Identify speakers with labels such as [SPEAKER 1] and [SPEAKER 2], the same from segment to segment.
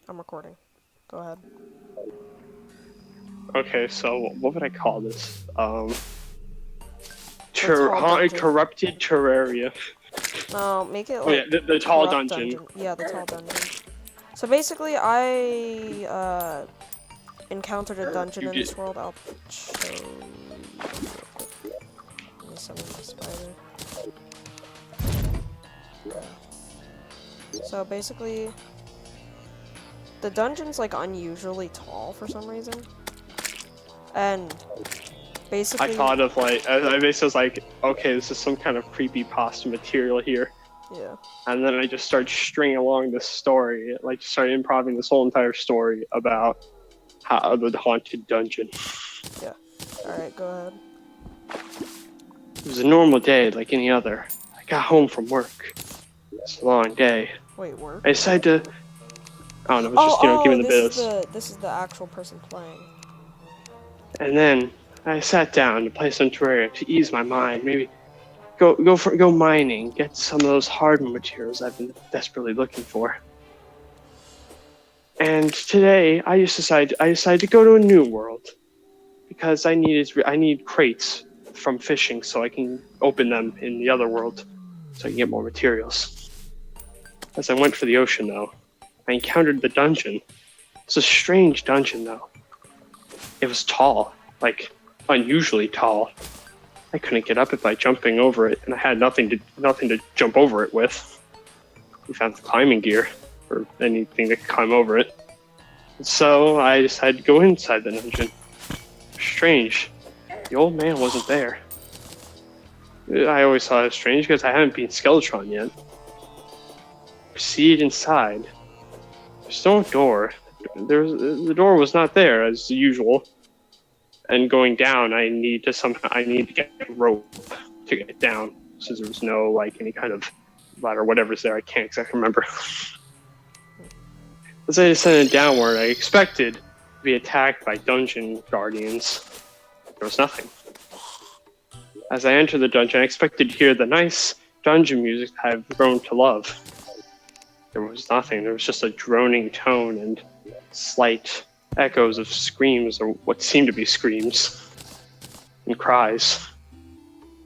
[SPEAKER 1] I'm recording. Go ahead.
[SPEAKER 2] Okay, so what would I call this?
[SPEAKER 1] The tall dungeon.
[SPEAKER 2] Corrupted Terraria.
[SPEAKER 1] No, make it
[SPEAKER 2] Oh yeah,
[SPEAKER 1] like
[SPEAKER 2] the tall
[SPEAKER 1] corrupt
[SPEAKER 2] dungeon.
[SPEAKER 1] dungeon. Yeah, the tall dungeon. So basically, I encountered a dungeon
[SPEAKER 2] You
[SPEAKER 1] in
[SPEAKER 2] get
[SPEAKER 1] this world. I'll show you real quick. Let me summon my spider. So basically, the dungeon's like unusually tall for some reason, and basically,
[SPEAKER 2] I thought of like I basically was like, okay, this is some kind of creepypasta material here,
[SPEAKER 1] yeah.
[SPEAKER 2] and then I just started stringing along this story, like started improvising this whole entire story about how the haunted dungeon.
[SPEAKER 1] Yeah. All right, go ahead.
[SPEAKER 2] It was a normal day like any other. I got home from work. It's a long day.
[SPEAKER 1] Wait, work?
[SPEAKER 2] I decided to. I don't know. It's just giving the biz.
[SPEAKER 1] This is the actual person playing.
[SPEAKER 2] And then I sat down to play some Terraria to ease my mind. Maybe go mining, get some of those hard materials I've been desperately looking for. And today I decided to go to a new world because I need crates from fishing so I can open them in the other world so I can get more materials. As I went for the ocean though, I encountered the dungeon. It's a strange dungeon though. It was tall, like unusually tall. I couldn't get up it by jumping over it, and I had nothing to jump over it with. We found the climbing gear or anything that could climb over it. So I decided to go inside the dungeon. Strange, the old man wasn't there. I always thought it was strange because I haven't been Skeletron yet. Proceed inside. There's no door. The door was not there as usual. And going down, I need to get a rope to get down, since there was no like any kind of ladder, whatever's there. I can't exactly remember. As I descended downward, I expected to be attacked by dungeon guardians. There was nothing. As I entered the dungeon, I expected to hear the nice dungeon music I've grown to love. There was nothing. There was just a droning tone and slight echoes of screams, or what seemed to be screams and cries.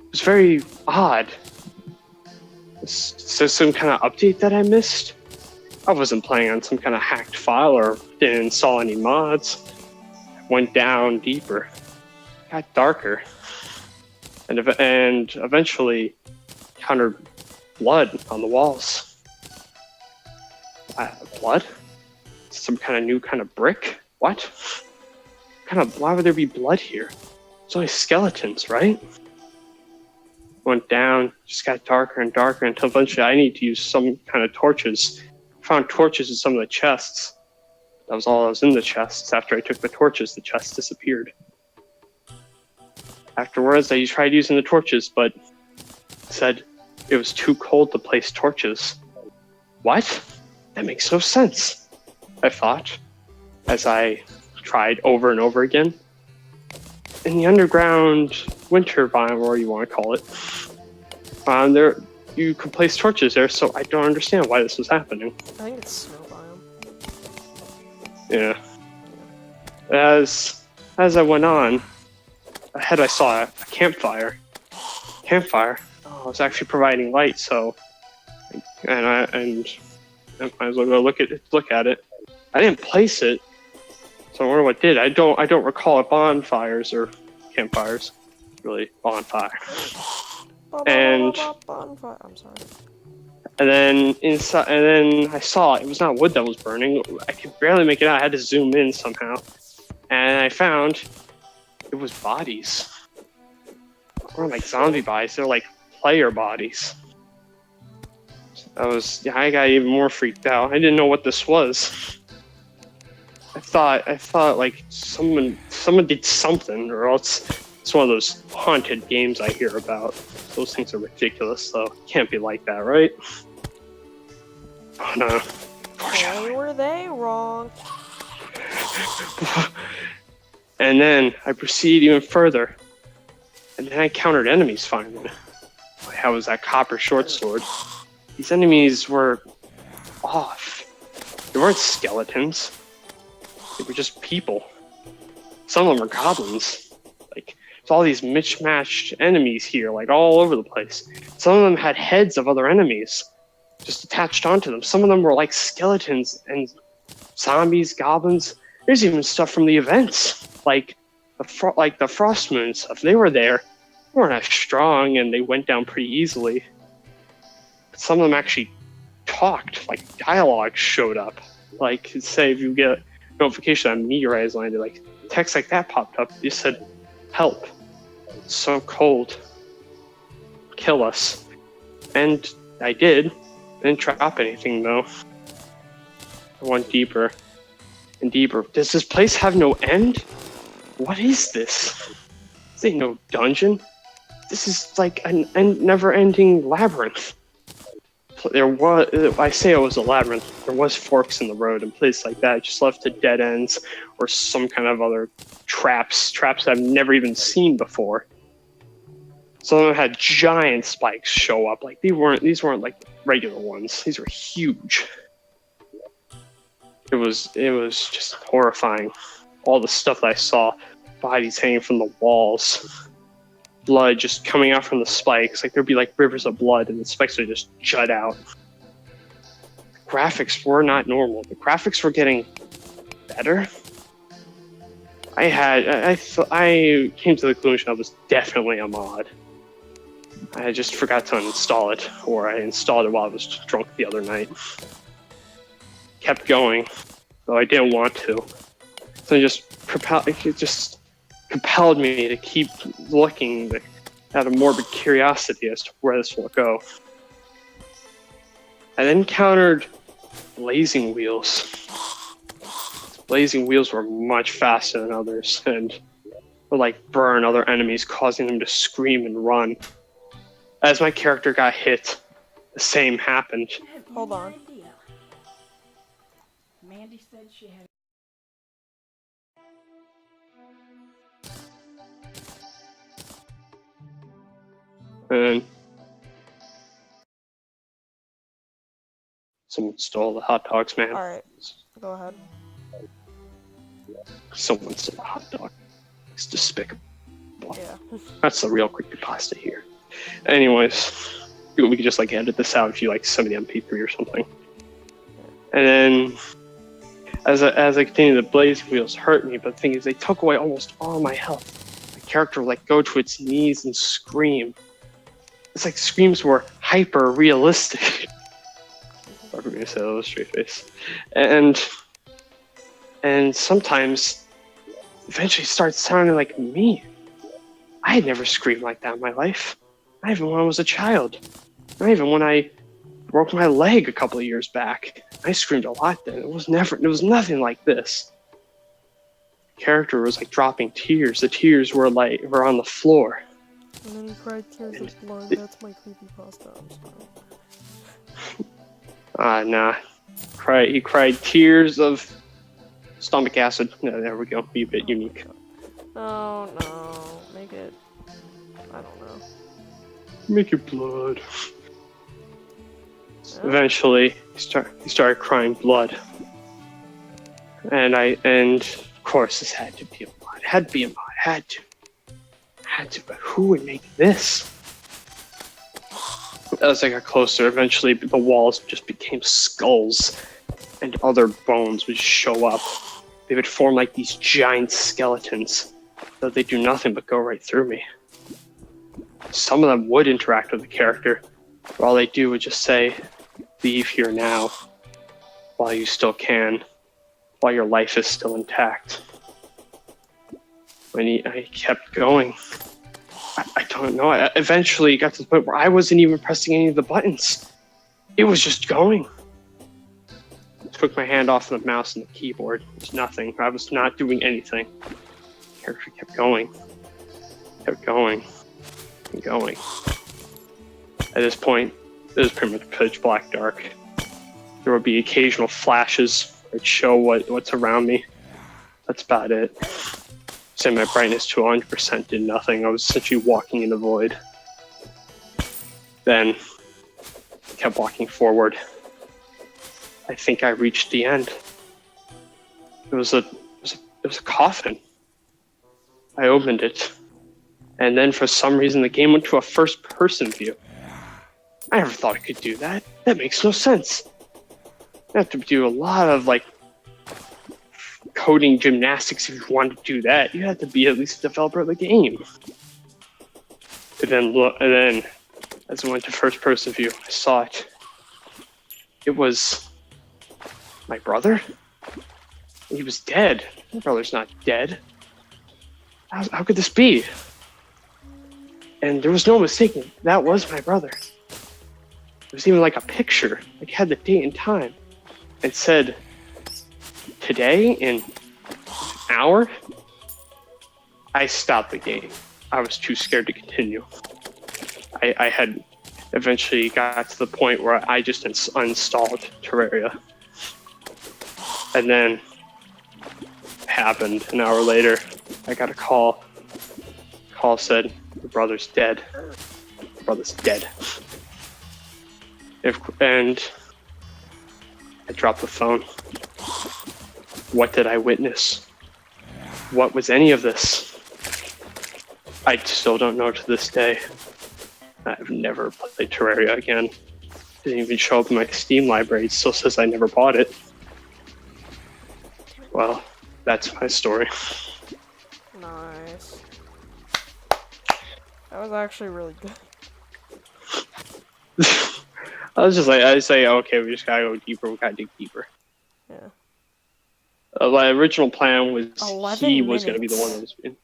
[SPEAKER 2] It was very odd. Is there some kind of update that I missed? I wasn't playing on some kind of hacked file or didn't install any mods. I went down deeper, got darker, and eventually encountered blood on the walls. Blood? Some kind of new kind of brick? What? Why would there be blood here? It's only skeletons, right? Went down, just got darker and darker until eventually I need to use some kind of torches. Found torches in some of the chests. That was all that was in the chests. After I took the torches, the chests disappeared. Afterwards, I tried using the torches, but said it was too cold to place torches. What? That makes no sense, I thought, as I tried over and over again. In the underground winter biome, or you want to call it, there you could place torches there, so I don't understand why this was happening.
[SPEAKER 1] I think it's snow biome.
[SPEAKER 2] Yeah. As I went on, ahead I saw a campfire. Campfire? Oh, it was actually providing light, so I might as well go look at it. I didn't place it, so I wonder what did. I don't recall bonfires or campfires. Really, bonfire.
[SPEAKER 1] Bonfire. I'm sorry.
[SPEAKER 2] And then inside, and then I saw it was not wood that was burning. I could barely make it out. I had to zoom in somehow, and I found it was bodies. They weren't like zombie bodies. They're like player bodies. I got even more freaked out. I didn't know what this was. I thought like someone did something, or else it's one of those haunted games I hear about. Those things are ridiculous, though. It can't be like that, right? Oh no.
[SPEAKER 1] Why were they wrong?
[SPEAKER 2] And then I proceed even further, and then I encountered enemies finally. I was that copper short sword. These enemies were off. They weren't skeletons. They were just people. Some of them were goblins. Like, there's all these mismatched enemies here, like all over the place. Some of them had heads of other enemies just attached onto them. Some of them were like skeletons and zombies, goblins. There's even stuff from the events, like the frost moon stuff. They were there. They weren't as strong, and they went down pretty easily. But some of them actually talked, like dialogue showed up. Like, say if you get a notification that a meteorite has landed, like text like that popped up. You said, "Help! It's so cold. Kill us." And I did. I didn't drop anything though. I went deeper and deeper. Does this place have no end? What is this? This ain't no dungeon. This is like a never-ending labyrinth. There was, I say it was a labyrinth. There was forks in the road and places like that. It just left to dead ends or some kind of other traps I've never even seen before. Some of them had giant spikes show up. Like these weren't like regular ones. These were huge. It was just horrifying. All the stuff that I saw, bodies hanging from the walls, blood just coming out from the spikes. Like there'd be like rivers of blood, and the spikes would just jut out. The graphics were not normal. The graphics were getting better. I came to the conclusion I was definitely a mod. I just forgot to uninstall it, or I installed it while I was drunk the other night. Kept going, though I didn't want to. So it just compelled me to keep looking out of morbid curiosity as to where this will go. I then encountered blazing wheels. Blazing wheels were much faster than others, and would like burn other enemies, causing them to scream and run. As my character got hit, the same happened.
[SPEAKER 1] Hold on.
[SPEAKER 3] Mandy said she had.
[SPEAKER 2] And someone stole the hot dogs, man.
[SPEAKER 1] Alright, go ahead.
[SPEAKER 2] Someone stole the hot dog. It's despicable.
[SPEAKER 1] Yeah.
[SPEAKER 2] That's the real creepypasta here. Anyways, we could just like edit this out if you like send me the MP3 or something. And then, as I continued, the blaze wheels hurt me. But the thing is, they took away almost all my health. My character would like go to its knees and scream. It's like screams were hyper realistic. I'm gonna say that with a straight face. And sometimes, eventually, it started sounding like me. I had never screamed like that in my life. Not even when I was a child. Not even when I broke my leg a couple of years back. I screamed a lot then. It was nothing like this. The character was like dropping tears. The tears were on the floor.
[SPEAKER 1] And then he cried tears of blood. That's my creepypasta. I'm sorry.
[SPEAKER 2] Nah. He cried tears of stomach acid. No, there we go. Be a bit unique.
[SPEAKER 1] No, make it. I don't know.
[SPEAKER 2] Make it blood.
[SPEAKER 1] Yeah.
[SPEAKER 2] Eventually, he started crying blood. And of course, this had to be a mod. It had to be a mod. Had to. But who would make this? As I got closer, eventually the walls just became skulls, and other bones would show up. They would form like these giant skeletons, though they do nothing but go right through me. Some of them would interact with the character, but all they do would just say, "Leave here now, while you still can, while your life is still intact." I kept going. I don't know. I eventually got to the point where I wasn't even pressing any of the buttons. It was just going. I took my hand off the mouse and the keyboard. It was nothing. I was not doing anything. The character kept going. Kept going. And going. At this point, it was pretty much pitch black dark. There would be occasional flashes that show what's around me. That's about it. Say my brightness to 100% did nothing. I was essentially walking in the void. Then, I kept walking forward. I think I reached the end. It was a coffin. I opened it, and then for some reason the game went to a first-person view. I never thought it could do that. That makes no sense. You have to do a lot of like coding gymnastics if you want to do that. You have to be at least a developer of the game. And then as it went to first-person view, I saw it. It was my brother. He was dead. My brother's not dead. How could this be? And there was no mistaking. That was my brother. It was even like a picture. Like it had the date and time. It said, today in an hour. I stopped the game. I was too scared to continue. I had eventually got to the point where I just uninstalled Terraria. And then it happened an hour later. I got a call. The call said, your brother's dead. Your brother's dead. And I dropped the phone. What did I witness? What was any of this? I still don't know to this day. I've never played Terraria again. Didn't even show up in my Steam library. It still says I never bought it. Well, that's my story.
[SPEAKER 1] Nice. That was actually really good.
[SPEAKER 2] I say, okay, we just gotta go deeper. We gotta dig deeper.
[SPEAKER 1] Yeah.
[SPEAKER 2] My original plan was
[SPEAKER 1] 11
[SPEAKER 2] he was gonna be the
[SPEAKER 1] minutes.
[SPEAKER 2] one that was in.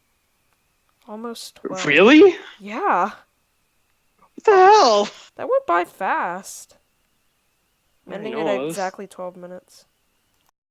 [SPEAKER 1] Almost 12.
[SPEAKER 2] Really?
[SPEAKER 1] Yeah.
[SPEAKER 2] What the hell?
[SPEAKER 1] That went by fast.
[SPEAKER 2] I
[SPEAKER 1] Ending
[SPEAKER 2] know,
[SPEAKER 1] it
[SPEAKER 2] it
[SPEAKER 1] at
[SPEAKER 2] was-
[SPEAKER 1] exactly 12 minutes.